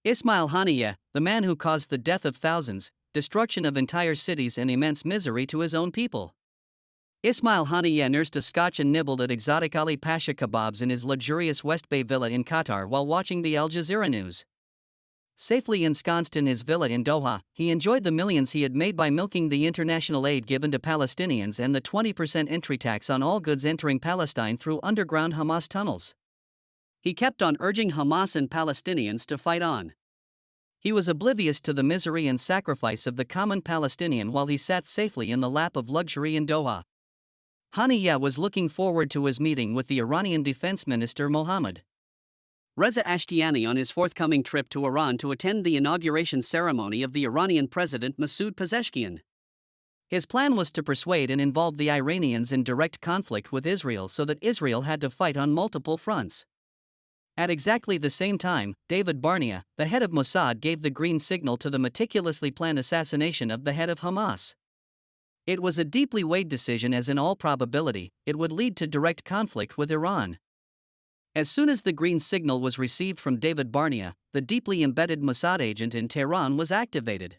Ismail Haniyeh, the man who caused the death of thousands, destruction of entire cities, and immense misery to his own people. Ismail Haniyeh nursed a scotch and nibbled at exotic Ali Pasha kebabs in his luxurious West Bay villa in Qatar while watching the Aljazeera news. Safely ensconced in his villa in Doha, he enjoyed the millions he had made by milking the international aid given to Palestinians and the 20% entry tax on all goods entering Palestine through underground Hamas tunnels. He kept on urging Hamas and Palestinians to fight on. He was oblivious to the misery and sacrifice of the common Palestinian while he sat safely in the lap of luxury in Doha. Haniyeh was looking forward to his meeting with the Iranian Defense Minister Mohd. Reza Ashtiani on his forthcoming trip to Iran to attend the inauguration ceremony of the Iranian President Masoud PePezeshkian. His plan was to persuade and involve the Iranians in direct conflict with Israel so that Israel had to fight on multiple fronts. At exactly the same time, David Barnea, the head of Mossad, gave the green signal to the meticulously planned assassination of the head of Hamas. It was a deeply weighed decision, as in all probability, it would lead to direct conflict with Iran. As soon as the green signal was received from David Barnea, the deeply embedded Mossad agent in Tehran was activated.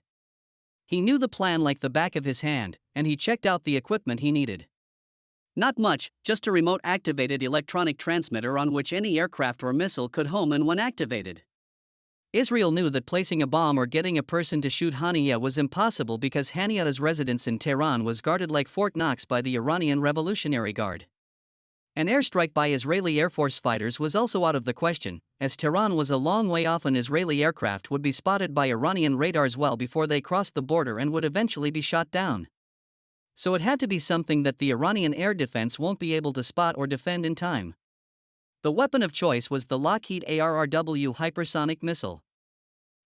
He knew the plan like the back of his hand, and he checked out the equipment he needed. Not much, just a remote-activated electronic transmitter on which any aircraft or missile could home in when activated. Israel knew that placing a bomb or getting a person to shoot Haniyeh was impossible because Haniyeh's residence in Tehran was guarded like Fort Knox by the Iranian Revolutionary Guard. An airstrike by Israeli Air Force fighters was also out of the question, as Tehran was a long way off and Israeli aircraft would be spotted by Iranian radars well before they crossed the border and would eventually be shot down. So it had to be something that the Iranian air defense won't be able to spot or defend in time. The weapon of choice was the Lockheed ARRW hypersonic missile.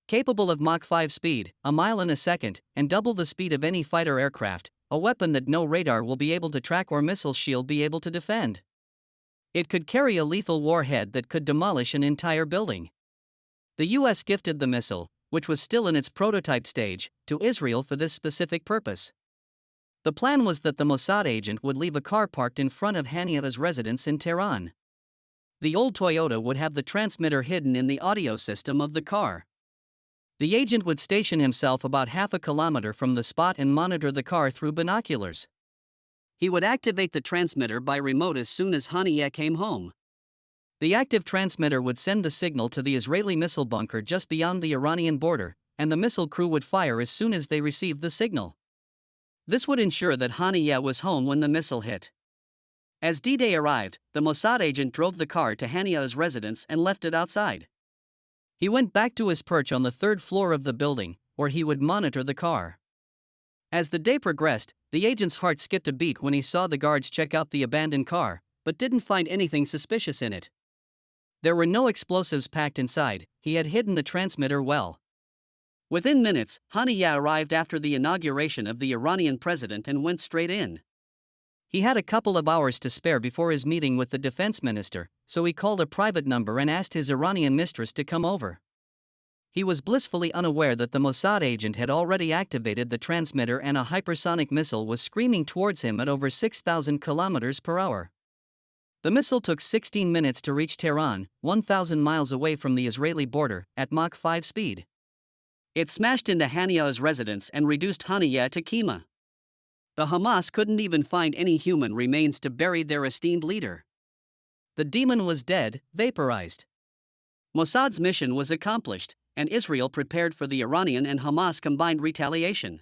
Capable of Mach 5 speed, a mile in a second, and double the speed of any fighter aircraft, a weapon that no radar will be able to track or missile shield be able to defend. It could carry a lethal warhead that could demolish an entire building. The US gifted the missile, which was still in its prototype stage, to Israel for this specific purpose. The plan was that the Mossad agent would leave a car parked in front of Haniyeh's residence in Tehran. The old Toyota would have the transmitter hidden in the audio system of the car. The agent would station himself about half a kilometer from the spot and monitor the car through binoculars. He would activate the transmitter by remote as soon as Haniyeh came home. The active transmitter would send the signal to the Israeli missile bunker just beyond the Iranian border, and the missile crew would fire as soon as they received the signal. This would ensure that Haniyeh was home when the missile hit. As D-Day arrived, the Mossad agent drove the car to Haniyeh's residence and left it outside. He went back to his perch on the third floor of the building, where he would monitor the car. As the day progressed, the agent's heart skipped a beat when he saw the guards check out the abandoned car, but didn't find anything suspicious in it. There were no explosives packed inside. He had hidden the transmitter well. Within minutes, Haniyeh arrived after the inauguration of the Iranian president and went straight in. He had a couple of hours to spare before his meeting with the defense minister, so he called a private number and asked his Iranian mistress to come over. He was blissfully unaware that the Mossad agent had already activated the transmitter and a hypersonic missile was screaming towards him at over 6,000 kilometers per hour. The missile took 16 minutes to reach Tehran, 1,000 miles away from the Israeli border, at Mach 5 speed. It smashed into Haniyeh's residence and reduced Haniyeh to Kima. The Hamas couldn't even find any human remains to bury their esteemed leader. The demon was dead, vaporized. Mossad's mission was accomplished, and Israel prepared for the Iranian and Hamas combined retaliation.